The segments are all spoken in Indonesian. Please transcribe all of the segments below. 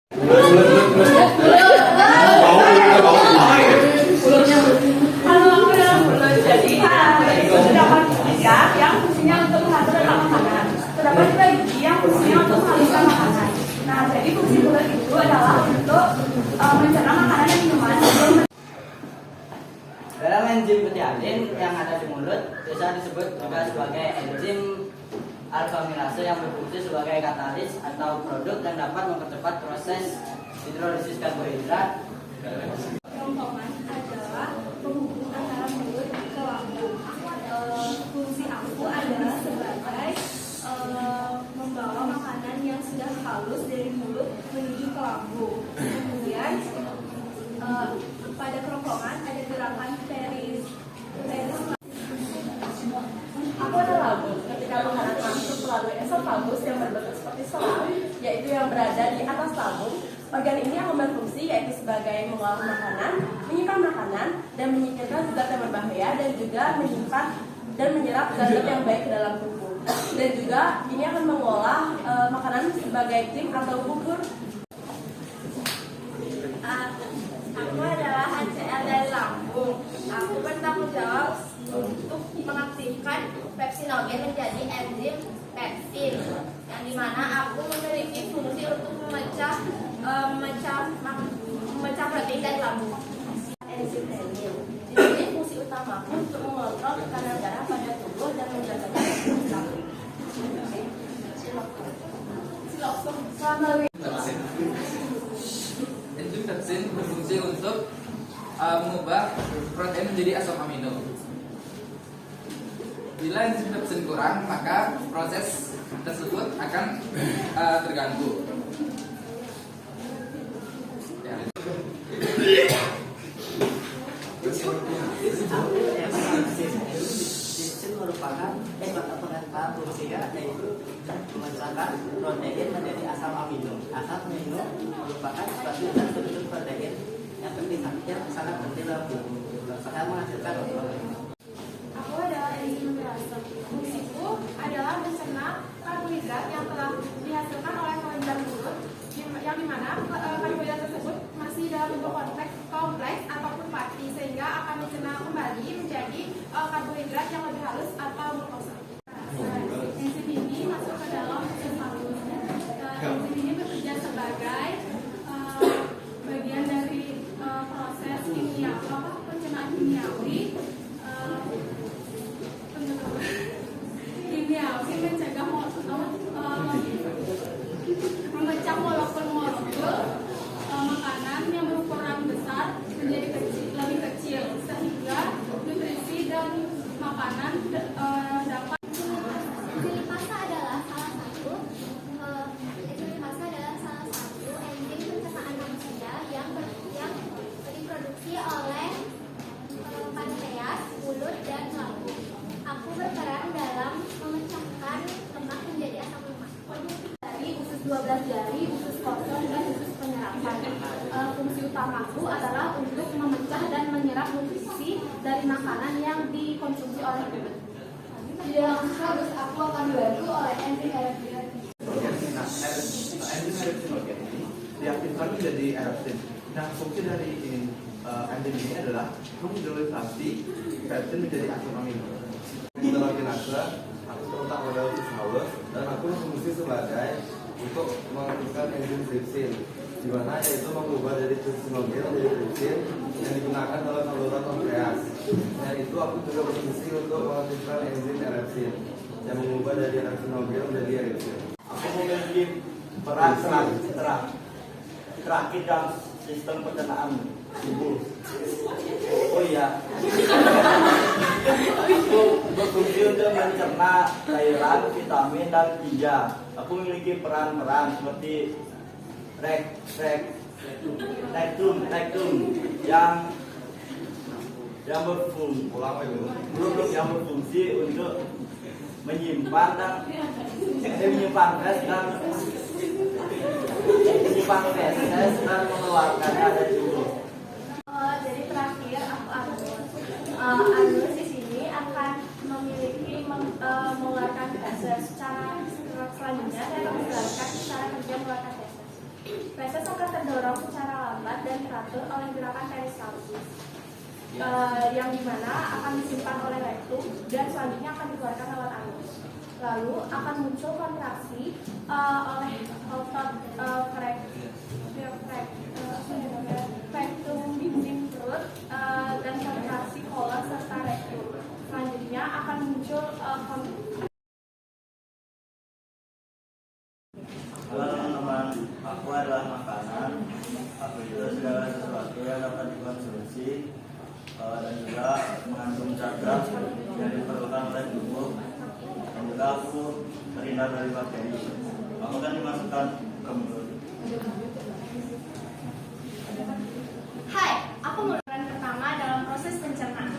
Kalau aku dalam bulan jadi terdapat tiga yang fungsinya untuk mengatur tentang makanan. Terdapat juga gigi yang fungsinya untuk menghaluskan makanan. Nah, jadi fungsi mulut itu adalah untuk mencerna makanan dan minuman. Dalam enzim betialin yang ada di mulut bisa disebut juga sebagai enzim alfa-amilase yang berfungsi sebagai katalis atau produk yang dapat mempercepat proses hidrolisis karbohidrat. Kerongkongan adalah penghubung antara mulut ke lambung. Fungsi aku adalah sebagai membawa makanan yang sudah halus dari mulut menuju ke lambung. Kemudian pada kerongkongan ada gerakan peris. Aku adalah lambung. Ketika makanan masuk melalui esofagus yang berbentuk seperti selang, yaitu yang berada di atas lambung, organ ini akan berfungsi yaitu sebagai mengolah makanan, menyimpan makanan, dan menyingkirkan zat yang berbahaya, dan juga menyimpan dan menyerap zat yang baik ke dalam tubuh. Dan juga ini akan mengolah makanan sebagai krim atau bubur. Aku adalah HCl dari lambung. Aku bertanggung jawab untuk mengaktifkan pepsinogen menjadi enzim pepsin, yang dimana aku memiliki fungsi untuk memecah protein dari lambung. Enzim renin. Jadi fungsi utamaku untuk mengontrol tekanan darah pada tubuh dan menjaga stabil. Enzim pepsin berfungsi untuk mengubah protein menjadi asam amino. Bila enzim pepsin kurang, maka proses tersebut akan terganggu. Pepsin merupakan fungsinya yaitu memecahkan protein menjadi asam amino. Asam amino merupakan suatu zat berbentuk protein yang sangat penting dalam tubuh. Sangat menghasilkan Aku adalah enzim amilase. Fungsiku adalah mencerna karbohidrat yang telah dihasilkan oleh kelenjar mulut, yang dimana karbohidrat tersebut masih dalam bentuk kompleks ataupun pati, sehingga akan mencerna kembali menjadi karbohidrat yang lebih halus atau glukosa. Enzim ini masuk ke dalam esofagus. Enzim ini bekerja sebagai bagian dari proses pencernaan kimiawi. Mencegah memecah molekul-molekul makanan yang berukuran besar menjadi lebih kecil, sehingga nutrisi dan makanan dapat. Enzim lipase adalah salah satu enzim pencernaan manusia yang diproduksi oleh pankreas, mulut, dan lambung. Aku berperan dalam memecahkan lemak menjadi asam lemak. Dari usus 12 jari, usus kosong, dan usus penyerapan. Fungsi utamaku adalah untuk memecah dan menyerap nutrisi dari makanan yang dikonsumsi oleh tubuh. Di dalam usus aku akan dibantu oleh enzim eripsin. Enzim eripsinogen ini diaktifkan menjadi eripsin. Nah, fungsi dari enzim ini adalah menghidrolisasi pepsin menjadi asam amino. Hidrogenase, aku terletak pada usus halus dan aku berfungsi sebagai untuk mengaktifkan enzim tripsin, di mana yaitu mengubah dari tripsinogen menjadi tripsin yang digunakan dalam saluran pankreas. Dan itu aku juga berfungsi untuk mengaktifkan enzim eripsin yang mengubah dari eripsinogen menjadi eripsin. Aku memiliki peran terakhir dalam sistem pencernaan tubuh. Oh iya, aku berfungsi untuk mencerna cairan, vitamin, dan ginjal. Aku memiliki peran-peran seperti rektum yang berfungsi untuk menyimpan feses dan mengeluarkannya dari tubuh. Jadi terakhir aku anus di sini akan mengeluarkan feses. Secara selanjutnya saya akan menjelaskan cara kerja mengeluarkan feses. Feses akan terdorong secara lambat dan teratur oleh gerakan peristalsis, yang dimana akan disimpan oleh rektum dan selanjutnya akan dikeluarkan lewat anus. Lalu akan muncul kontraksi oleh otot rektum dinding perut dan kontraksi kolon serta rektum. Selanjutnya akan muncul Halo teman-teman, aku adalah makanan. Aku itu segala sesuatu yang dapat dikonsumsi dan juga mengandung cacah yang diperlukan oleh tubuh. Dan juga aku terhindar dari bakteri. Aku akan dimasukkan ke mulut. Hai, aku peran pertama dalam proses pencernaan.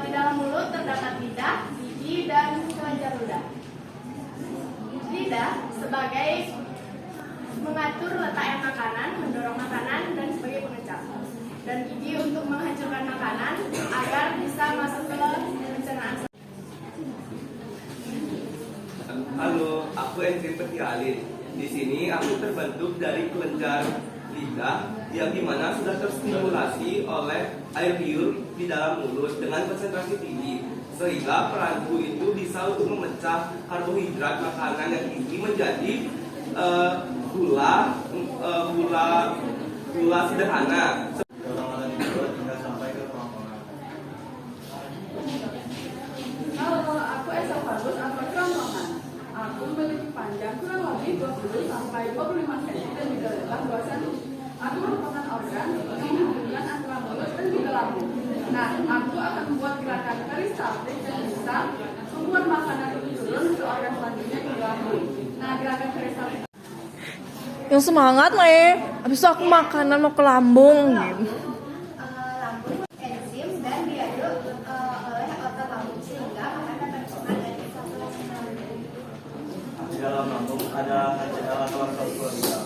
Di dalam mulut terdapat lidah, gigi, dan kelenjar ludah. Lidah sebagai mengatur letaknya makanan, mendorong makanan, dan sebagai pengecap. Dan gigi untuk menghancurkan makanan agar bisa masuk ke pencernaan. Halo, aku enzim petialin. Di sini aku terbentuk dari kelenjar lidah yang dimana sudah terstimulasi oleh air liur di dalam mulut dengan konsentrasi tinggi, sehingga peranku itu bisa untuk memecah karbohidrat makanan yang tinggi menjadi gula sederhana. Dorongan di mulut hingga sampai ke kerongkongan. Halo, aku esofagus atau kerongkongan. Aku memiliki panjang kurang lebih 20 sampai 25 cm dan juga lebar 2 cm. Aku merupakan organ yang menghubungkan antara mulut dan juga lambung. Nah, aku akan membuat gerakan peristaltik dan bisa membuat makanan itu turun ke organ selanjutnya di lambung. Nah, gerakan peristaltik Yang semangat nih, habis itu aku makanan mau ke lambung gitu. Lambung enzim dan diaduk oleh otot lambung sehingga makanan tercerna dari sirkulasi lambung. Di dalam lambung ada HCl atau asam klorida.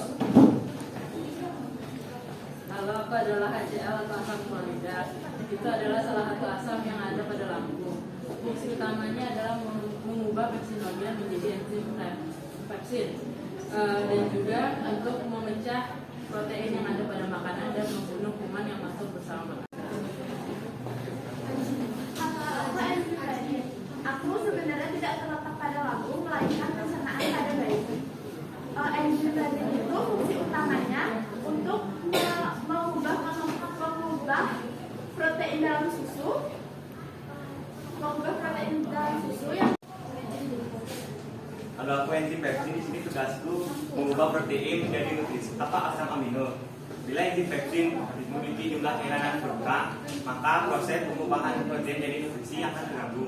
Halo, aku adalah HCl atau asam klorida. Itu adalah salah satu asam yang ada pada lambung. Fungsi utamanya adalah mengubah pepsinogen menjadi enzim pepsin, dan juga untuk memecah protein yang ada pada makanan dan membunuh kuman yang masuk bersama makanan. Aku sebenarnya tidak terletak pada lambung, melainkan pencernaan pada bayi. Enzim pepsin itu fungsi utamanya untuk mengubah protein dalam susu, yang Kalau aku enzim pepsin di sini tugasku mengubah protein menjadi nutrisi asam amino. Bila enzim pepsin memiliki jumlah cairan berkurang, maka proses pengubahan protein menjadi nutrisi akan terganggu,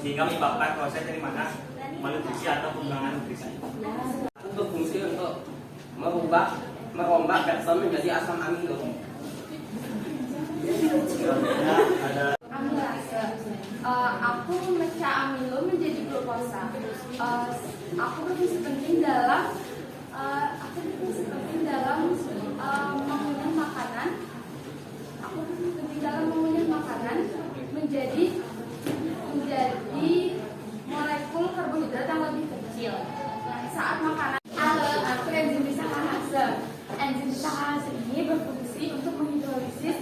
sehingga menyebabkan proses dari mana malnutrisi atau pengurangan nutrisi. Berfungsi untuk merombak pepsin menjadi asam amino. Selanjutnya ada amilase. Aku memecah amilo menjadi glukosa. Aku berfungsi penting dalam mengunyah makanan. Menjadi molekul karbohidrat yang lebih kecil. Saat makanan. Aku enzim disakarase. Enzim disakarase ini berfungsi untuk menghidrolisis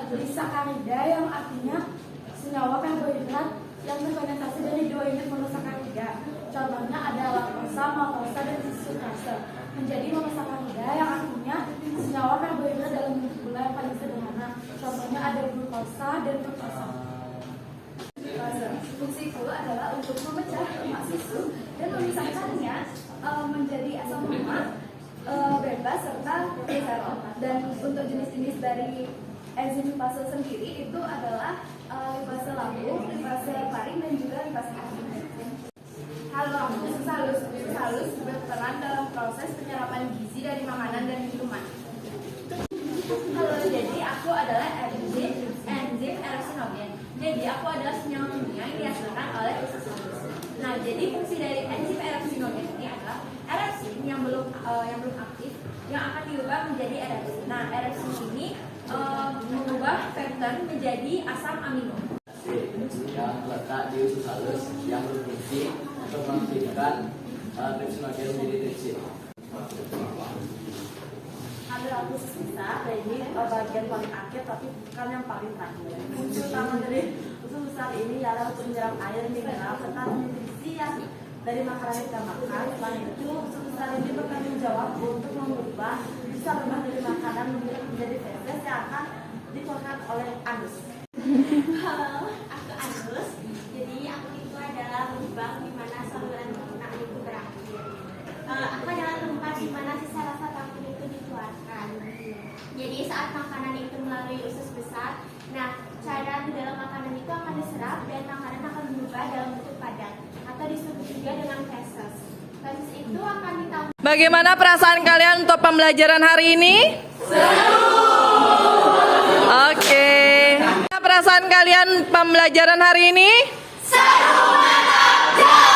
disakarida, yang artinya senyawa karbohidrat yang terkondensasi dari 2 unit monosakarida. Contohnya ada laktosa, maltosa, dan sukrase menjadi monosakarida, yang artinya senyawa karbohidrat dalam bentuk gula yang paling sederhana. Contohnya ada glukosa dan fruktosa. Fungsiku adalah untuk memecah lemak susu dan memisahkannya menjadi asam lemak bebas serta gliserol. Dan untuk jenis-jenis dari enzim lipase sendiri itu adalah lipase lambung, lipase faring, dan juga lipase hati. Halo, usus halus. Usus halus berperan dalam proses penyerapan gizi dari makanan dan minuman. Halo, jadi aku adalah enzim erythropoietin. Jadi aku adalah senyawa kimia yang dihasilkan oleh usus halus. Nah, jadi fungsi dari enzim erythropoietin ini adalah erepsin yang belum aktif, yang akan diubah menjadi erepsin. Nah, erepsin ini mengubah peptide menjadi asam amino. Yang terletak di usus halus yang berfungsi untuk mengaktifkan pepsinogen menjadi tripsin. Adalah usus besar, dan ini bagian paling akhir tapi bukan yang paling terakhir. Fungsi utama dari usus besar ini adalah untuk menyerap air mineral serta nutrisi yang dari makanan yang kita makan. Selain itu, usus besar ini bertanggung jawab untuk mengubah bisa berubah dari makanan menjadi feses yang akan dikeluarkan oleh anus. Halo, aku Agus. Jadi aku itu adalah lubang di mana saluran pencernaan itu berakhir. Aku adalah tempat di mana sisa rasa takut itu dikeluarkan. Jadi saat makanan itu melalui usus besar, nah cairan di dalam makanan itu akan diserap dan makanan akan berubah dalam bentuk padat atau disebut juga dengan feses. Feses itu akan ditambah. Bagaimana perasaan kalian untuk pembelajaran hari ini? Oke. Perasaan kalian pembelajaran hari ini? Seru banget.